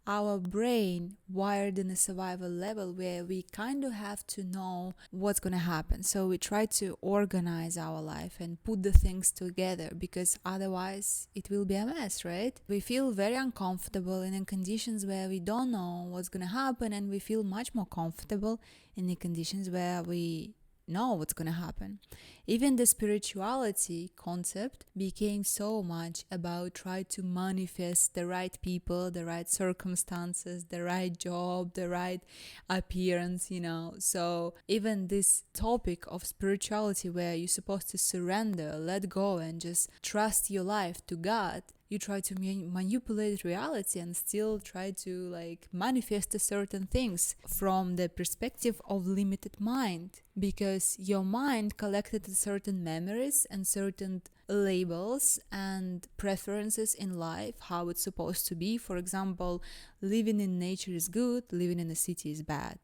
our brain wired in a survival level where we kind of have to know what's going to happen. So we try to organize our life and put the things together, because otherwise it will be a mess, right? We feel very uncomfortable in conditions where we don't know what's going to happen, and we feel much more comfortable in the conditions where we know what's going to happen. Even the spirituality concept became so much about try to manifest the right people, the right circumstances, the right job, the right appearance, So even this topic of spirituality, where you're supposed to surrender, let go, and just trust your life to God, you try to manipulate reality and still try to manifest certain things from the perspective of limited mind, because your mind collected certain memories and certain labels and preferences in life, how it's supposed to be. For example, living in nature is good, living in a city is bad.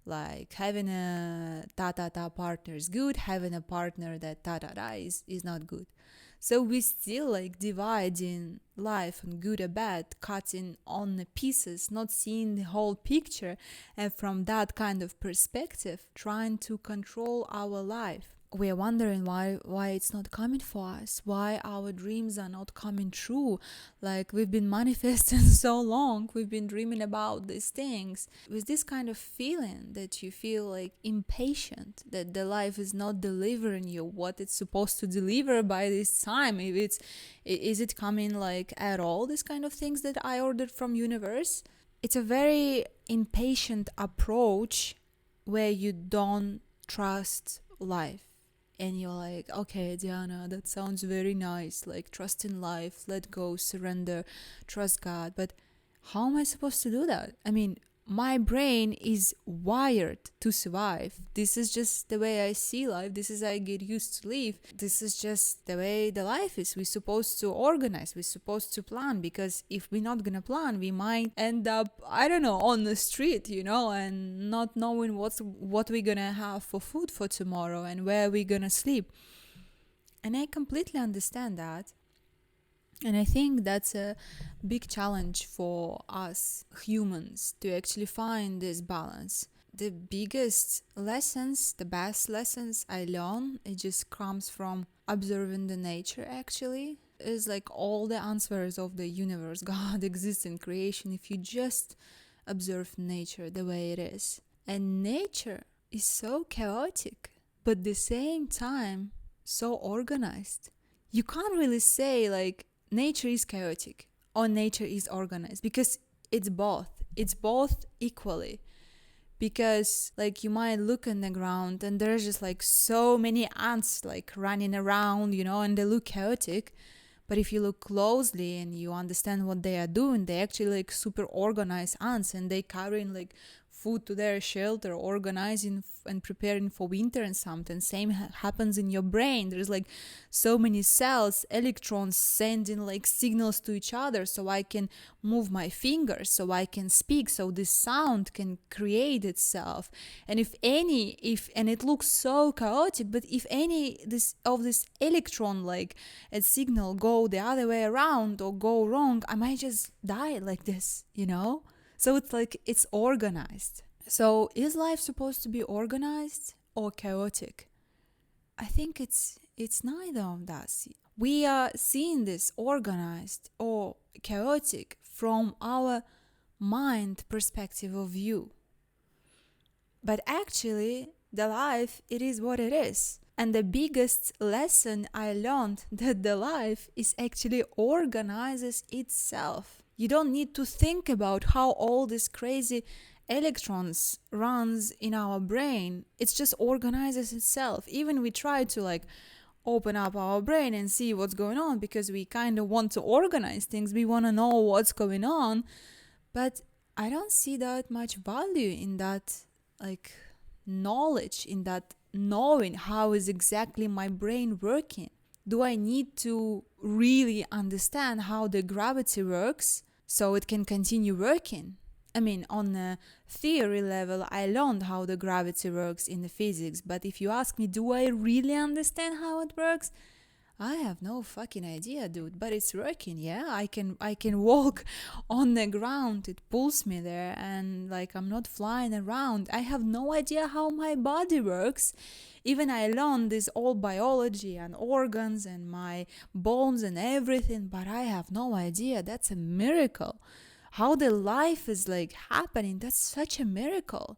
Like having a ta-ta-ta partner is good, having a partner that ta-ta-ta is not good. So we still dividing life on good or bad, cutting on the pieces, not seeing the whole picture, and from that kind of perspective, trying to control our life. We are wondering why it's not coming for us, why our dreams are not coming true. We've been manifesting so long, we've been dreaming about these things. With this kind of feeling that you feel impatient, that the life is not delivering you what it's supposed to deliver by this time. Is it coming at all, this kind of things that I ordered from universe? It's a very impatient approach where you don't trust life. And you're like, okay, Diana, that sounds very nice. Trust in life, let go, surrender, trust God. But how am I supposed to do that? I mean, my brain is wired to survive. This is just the way I see life. This is how I get used to live. This is just the way the life is. We're supposed to organize. We're supposed to plan, because if we're not gonna plan, we might end up, I don't know, on the street, and not knowing what we're gonna have for food for tomorrow and where we're gonna sleep. And I completely understand that. And I think that's a big challenge for us humans to actually find this balance. The biggest lessons, the best lessons I learn, it just comes from observing the nature actually. It's all the answers of the universe, God exists in creation, if you just observe nature the way it is. And nature is so chaotic, but at the same time, so organized. You can't really say nature is chaotic or nature is organized, because it's both equally. Because you might look on the ground and there's just so many ants running around, and they look chaotic. But if you look closely and you understand what they are doing, they actually super organized ants, and they carrying food to their shelter, organizing and preparing for winter and something. Same happens in your brain. There's so many cells, electrons sending signals to each other, so I can move my fingers, so I can speak, so this sound can create itself. And and it looks so chaotic, but if any this electron a signal go the other way around or go wrong, I might just die like this, So it's organized. So is life supposed to be organized or chaotic? I think it's neither of that. We are seeing this organized or chaotic from our mind perspective of view. But actually, the life, it is what it is. And the biggest lesson I learned, that the life is actually organizes itself. You don't need to think about how all this crazy electrons runs in our brain. It just organizes itself. Even we try to open up our brain and see what's going on, because we kind of want to organize things. We want to know what's going on. But I don't see that much value in that knowledge, in that knowing how is exactly my brain working. Do I need to really understand how the gravity works so it can continue working? I mean, on a theory level, I learned how the gravity works in the physics, but if you ask me, do I really understand how it works? I have no fucking idea, dude, but it's working. Yeah, I can walk on the ground. It pulls me there, and like I'm not flying around. I have no idea how my body works. Even I learned this all biology and organs and my bones and everything, but I have no idea. That's a miracle. How the life is like happening, that's such a miracle.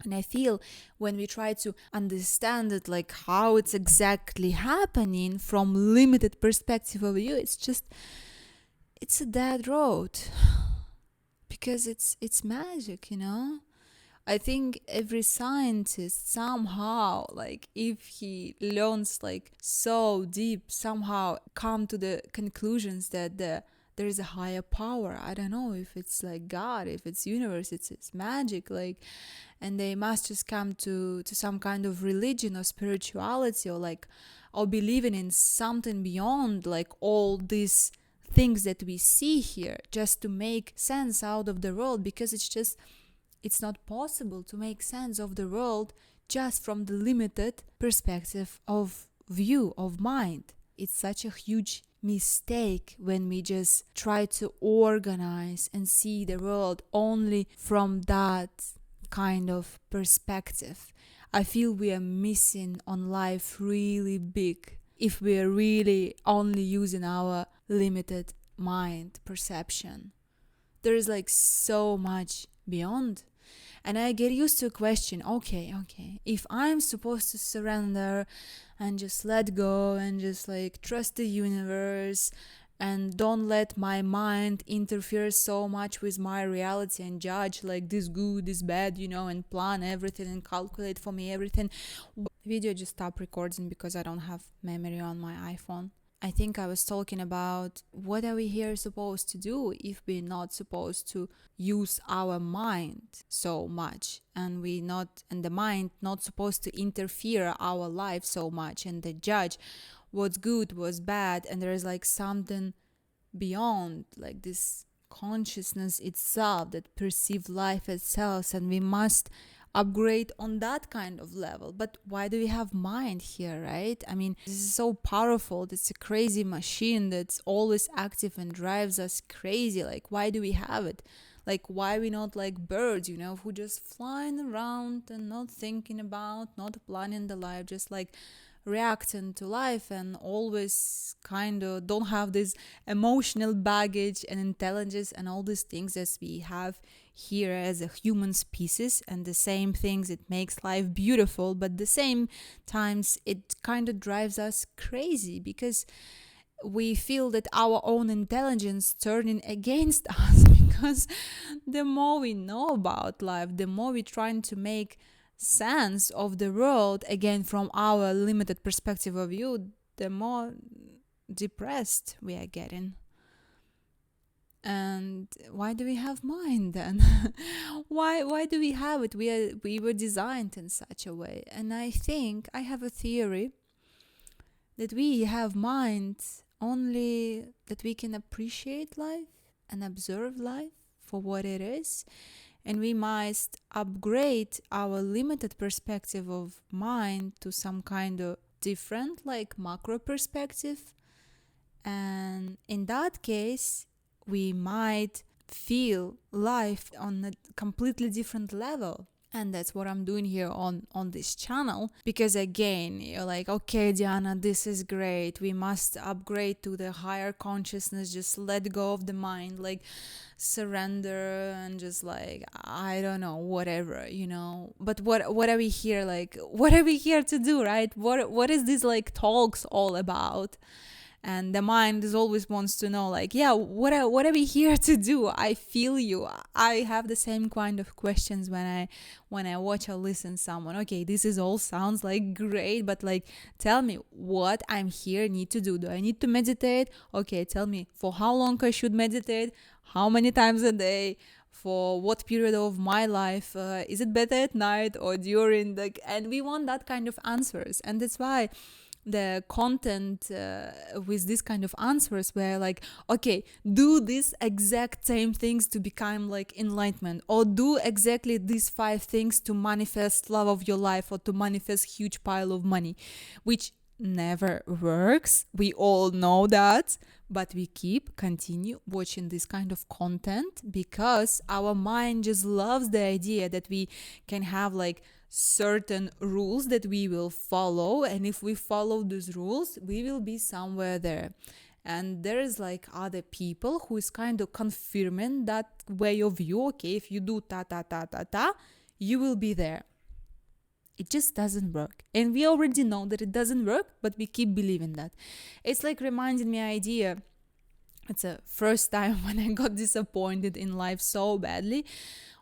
And I feel when we try to understand it, like how it's exactly happening from limited perspective of view, it's a dead road. Because it's magic, you know? I think every scientist somehow, like if he learns like so deep, somehow come to the conclusions that there is a higher power. I don't know if it's like God, if it's universe, it's magic, like, and they must just come to some kind of religion or spirituality, or like, or believing in something beyond like all these things that we see here, just to make sense out of the world, because it's not possible to make sense of the world just from the limited perspective of view of mind. It's such a huge mistake when we just try to organize and see the world only from that kind of perspective. I feel we are missing on life really big if we are really only using our limited mind perception. There is like so much beyond. And I get used to a question, okay, if I'm supposed to surrender and just let go and just like trust the universe and don't let my mind interfere so much with my reality and judge like this good, this bad, and plan everything and calculate for me everything. Video just stopped recording because I don't have memory on my iPhone. I think I was talking about what are we here supposed to do if we're not supposed to use our mind so much, and the mind not supposed to interfere our life so much and the judge what's good, what's bad, and there is like something beyond, like this consciousness itself that perceive life itself, and we must upgrade on that kind of level. But why do we have mind here, right? I mean, this is so powerful. It's a crazy machine that's always active and drives us crazy. Like, why do we have it? Like, why we not like birds, who just flying around and not thinking about, not planning the life, just like reacting to life, and always kind of don't have this emotional baggage and intelligence and all these things that we have here as a human species. And the same things, it makes life beautiful, but the same times it kind of drives us crazy, because we feel that our own intelligence turning against us, because the more we know about life, the more we're trying to make sense of the world, again from our limited perspective of view, the more depressed we are getting. And why do we have mind then? why do we have it? We were designed in such a way. And I think I have a theory that we have mind only that we can appreciate life and observe life for what it is. And we must upgrade our limited perspective of mind to some kind of different, like macro perspective. And in that case, we might feel life on a completely different level. And that's what I'm doing here on this channel. Because again, you're like, okay, Diana, this is great. We must upgrade to the higher consciousness. Just let go of the mind, like surrender and just like, I don't know, whatever, But what are we here, like, what are we here to do, right? What is this like talks all about? And the mind is always wants to know, like, yeah, what are we here to do? I feel you. I have the same kind of questions when I watch or listen someone. Okay, this is all sounds like great, but like, tell me what I'm here need to do. Do I need to meditate? Okay, tell me for how long I should meditate, how many times a day, for what period of my life, is it better at night or during the, and we want that kind of answers. And that's why the content with this kind of answers were like, okay, do this exact same things to become like enlightenment, or do exactly these 5 things to manifest love of your life, or to manifest huge pile of money, which never works. We all know that, but we continue watching this kind of content because our mind just loves the idea that we can have like certain rules that we will follow, and if we follow those rules, we will be somewhere there. And there is like other people who is kind of confirming that way of view. Okay, if you do ta ta ta ta ta, you will be there. It just doesn't work, and we already know that it doesn't work, but we keep believing that. It's like reminding me idea. It's a first time when I got disappointed in life so badly.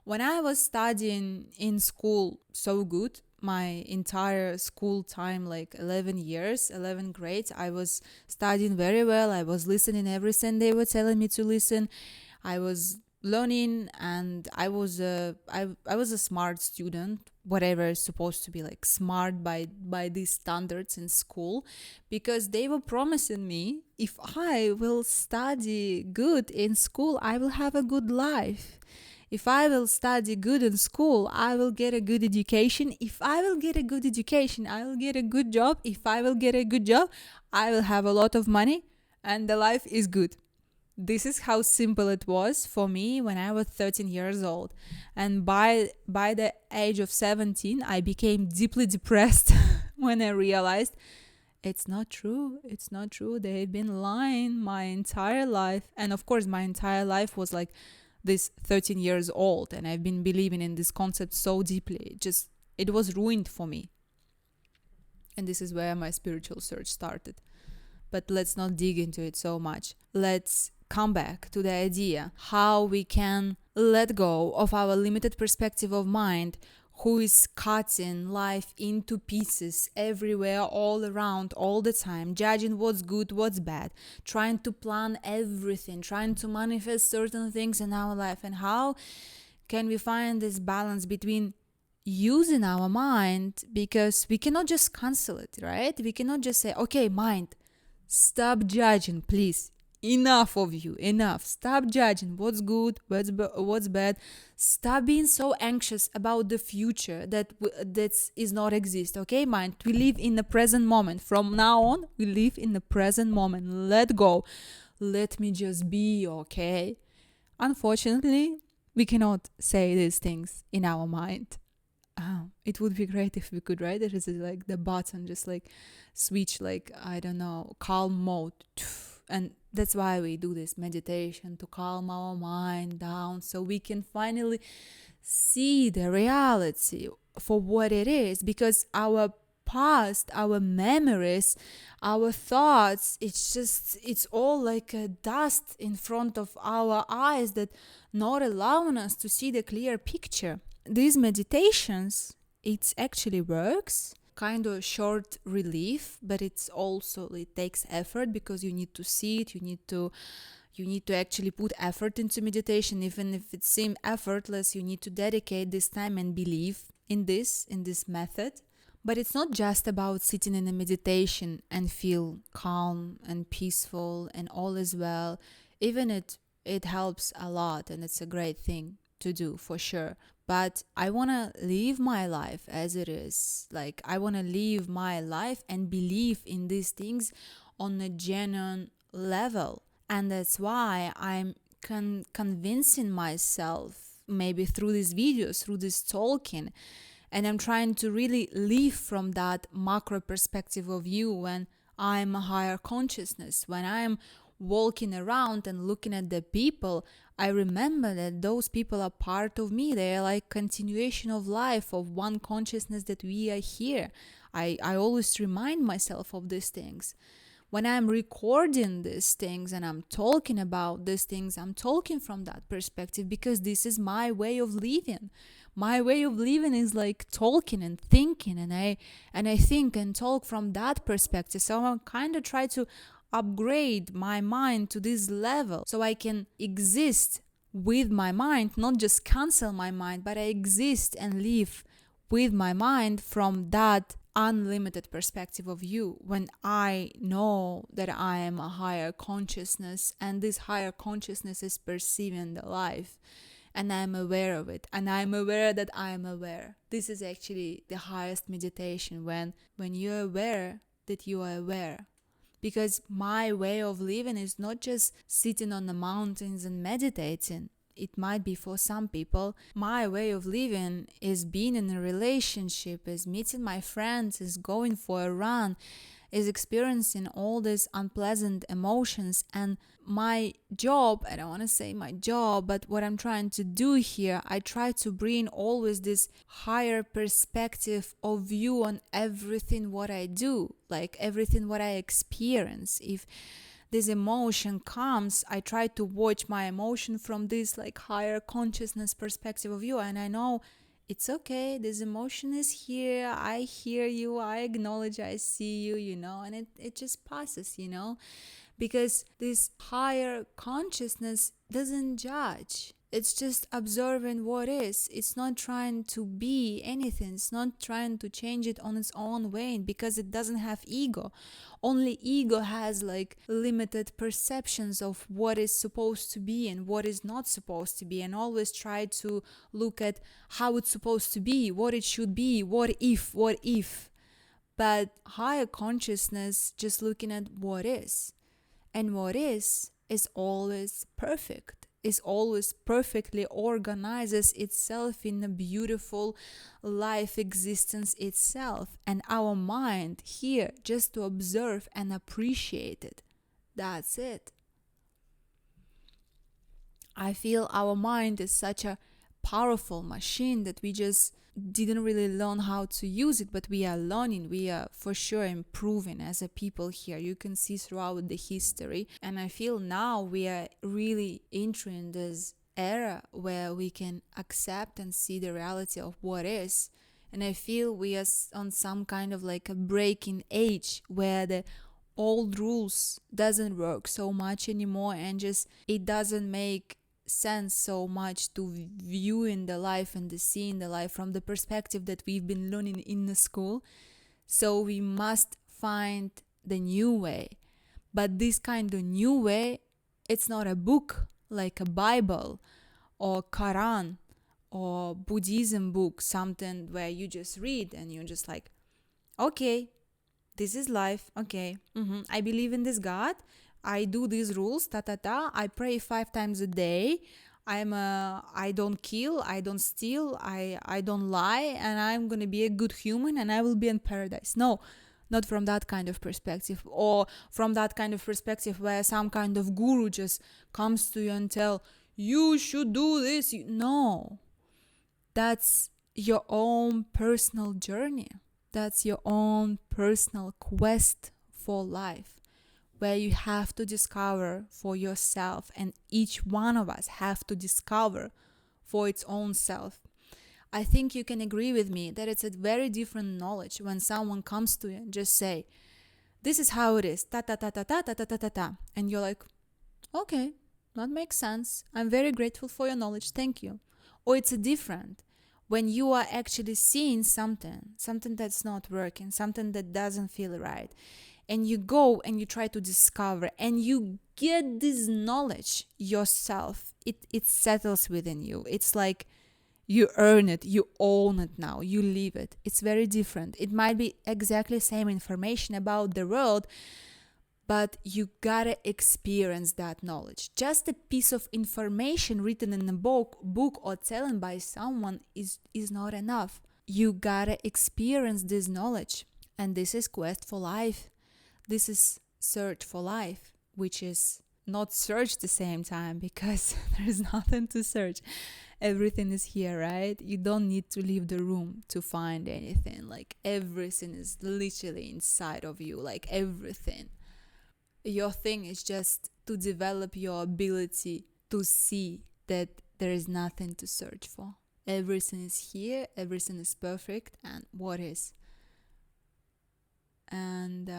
When I was studying in school so good, my entire school time, like 11 years, 11 grades, I was studying very well. I was listening everything they were telling me to listen. I was learning, and I was a smart student, whatever is supposed to be like smart by these standards in school, because they were promising me if I will study good in school, I will have a good life. If I will study good in school, I will get a good education. If I will get a good education, I will get a good job. If I will get a good job, I will have a lot of money and the life is good. This is how simple it was for me when I was 13 years old. And by the age of 17, I became deeply depressed when I realized it's not true. It's not true. They've been lying my entire life. And of course, my entire life was like this 13 years old, and I've been believing in this concept so deeply. It was ruined for me. And this is where my spiritual search started. But let's not dig into it so much. Let's come back to the idea how we can let go of our limited perspective of mind, who is cutting life into pieces everywhere, all around, all the time, judging what's good, what's bad, trying to plan everything, trying to manifest certain things in our life. And how can we find this balance between using our mind, because we cannot just cancel it, right? We cannot just say, okay, mind, stop judging, please. Enough of you, enough. Stop judging what's good, what's bad. Stop being so anxious about the future that is not exist. Okay, mind, we live in the present moment. From now on, we live in the present moment. Let go. Let me just be, okay? Unfortunately, we cannot say these things in our mind. It would be great if we could, right? There is like the button, just like switch, like, I don't know, calm mode. And that's why we do this meditation, to calm our mind down so we can finally see the reality for what it is. Because our past, our memories, our thoughts, it's all like a dust in front of our eyes that not allowing us to see the clear picture. These meditations, it actually works. Kind of short relief, but it takes effort, because you need to see it, you need to actually put effort into meditation. Even if it seems effortless, you need to dedicate this time and believe in this method. But it's not just about sitting in a meditation and feel calm and peaceful and all is well. Even it helps a lot, and it's a great thing to do for sure. But I want to live my life as it is. Like, I want to live my life and believe in these things on a genuine level. And that's why I'm convincing myself, maybe through these videos, through this talking, and I'm trying to really live from that macro perspective of you, when I'm a higher consciousness, when I'm walking around and looking at the people, I remember that those people are part of me. They are like continuation of life, of one consciousness, that we are here. I always remind myself of these things. When I'm recording these things and I'm talking about these things, I'm talking from that perspective, because this is my way of living. My way of living is like talking and thinking, and I think and talk from that perspective. So I kind of try to upgrade my mind to this level so I can exist with my mind, not just cancel my mind, but I exist and live with my mind from that unlimited perspective of you, when I know that I am a higher consciousness, and this higher consciousness is perceiving the life, and I'm aware of it, and I'm aware that I'm aware. This is actually the highest meditation, when you're aware that you are aware. Because my way of living is not just sitting on the mountains and meditating. It might be for some people. My way of living is being in a relationship, is meeting my friends, is going for a run, is experiencing all these unpleasant emotions. And my job, I don't want to say my job, but what I'm trying to do here, I try to bring always this higher perspective of view on everything what I do, like everything what I experience. If this emotion comes, I try to watch my emotion from this like higher consciousness perspective of view, and I know it's okay, this emotion is here, I hear you, I acknowledge, I see you, and it just passes, because this higher consciousness doesn't judge. It's just observing what is. It's not trying to be anything. It's not trying to change it on its own way, because it doesn't have ego. Only ego has like limited perceptions of what is supposed to be and what is not supposed to be, and always try to look at how it's supposed to be, what it should be, what if. But higher consciousness just looking at what is. And what is always perfect, is always perfectly organizes itself in a beautiful life existence itself. And our mind here just to observe and appreciate it. That's it. I feel our mind is such a powerful machine that we just didn't really learn how to use it, but we are learning. We are for sure improving as a people here. You can see throughout the history. And I feel now we are really entering this era where we can accept and see the reality of what is. And I feel we are on some kind of like a breaking age where the old rules doesn't work so much anymore, and just it doesn't make sense so much to view in the life and to see in the life from the perspective that we've been learning in the school. So we must find the new way. But this kind of new way, it's not a book like a Bible or Quran or Buddhism book, something where you just read and you're just like, okay, this is life, okay, I believe in this God, I do these rules, I pray 5 times a day, I don't kill, I don't steal, I don't lie, and I'm gonna be a good human and I will be in paradise. No, not from that kind of perspective, or from that kind of perspective where some kind of guru just comes to you and tell you should do this. No, that's your own personal journey. That's your own personal quest for life, where you have to discover for yourself, and each one of us have to discover for its own self. I think you can agree with me that it's a very different knowledge when someone comes to you and just say, this is how it is, ta ta ta ta ta ta ta ta ta ta, and you're like, okay, that makes sense. I'm very grateful for your knowledge, thank you. Or it's a different when you are actually seeing something that's not working, something that doesn't feel right, and you go and you try to discover and you get this knowledge yourself. It settles within you. It's like you earn it, you own it now, you live it. It's very different. It might be exactly the same information about the world, but you gotta experience that knowledge. Just a piece of information written in a book or telling by someone is not enough. You gotta experience this knowledge. And this is quest for life. This is search for life, which is not search at the same time, because there's nothing to search. Everything is here, right? You don't need to leave the room to find anything. Like everything is literally inside of you, like everything. Your thing is just to develop your ability to see that there is nothing to search for. Everything is here, everything is perfect, and what is. And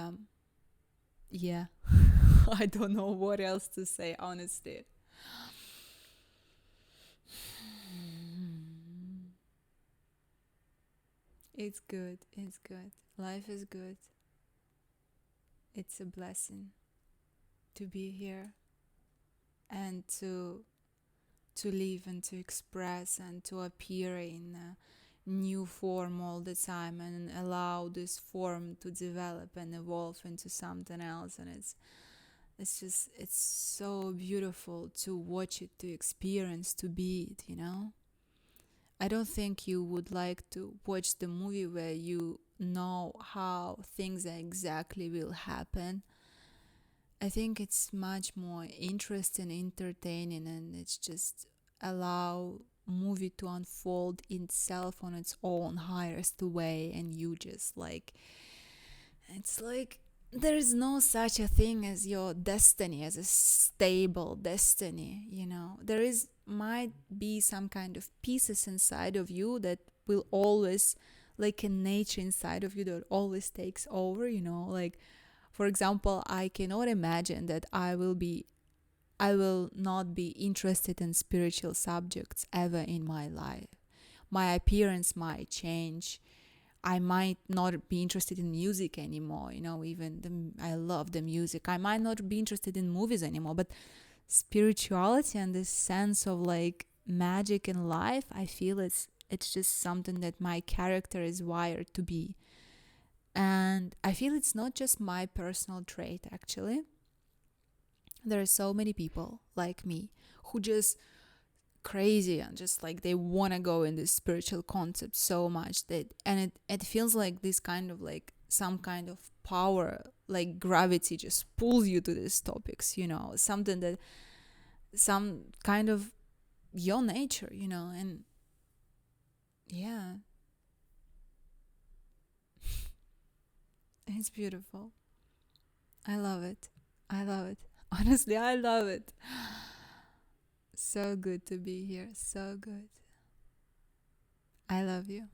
yeah, I don't know what else to say, honestly. It's good, it's good. Life is good. It's a blessing to be here and to live and to express and to appear new form all the time and allow this form to develop and evolve into something else. And it's so beautiful to watch it, to experience, to be it, you know. I don't think you would like to watch the movie where you know how things exactly will happen. I think it's much more interesting, entertaining, and it's just allow movie to unfold itself on its own highest way, and you just like, it's like there is no such a thing as your destiny, as a stable destiny, you know. There is might be some kind of pieces inside of you that will always, like a nature inside of you that always takes over, you know. Like, for example, I cannot imagine that I will not be interested in spiritual subjects ever in my life. My appearance might change. I might not be interested in music anymore, you know, I love the music. I might not be interested in movies anymore, but spirituality and this sense of like magic in life, I feel it's just something that my character is wired to be. And I feel it's not just my personal trait actually. There are so many people like me who just crazy and just like they want to go in this spiritual concept so much that, and it feels like this kind of like some kind of power, like gravity just pulls you to these topics, you know, something that some kind of your nature, you know. And yeah, it's beautiful. I love it. I love it. Honestly, I love it. So good to be here. So good. I love you.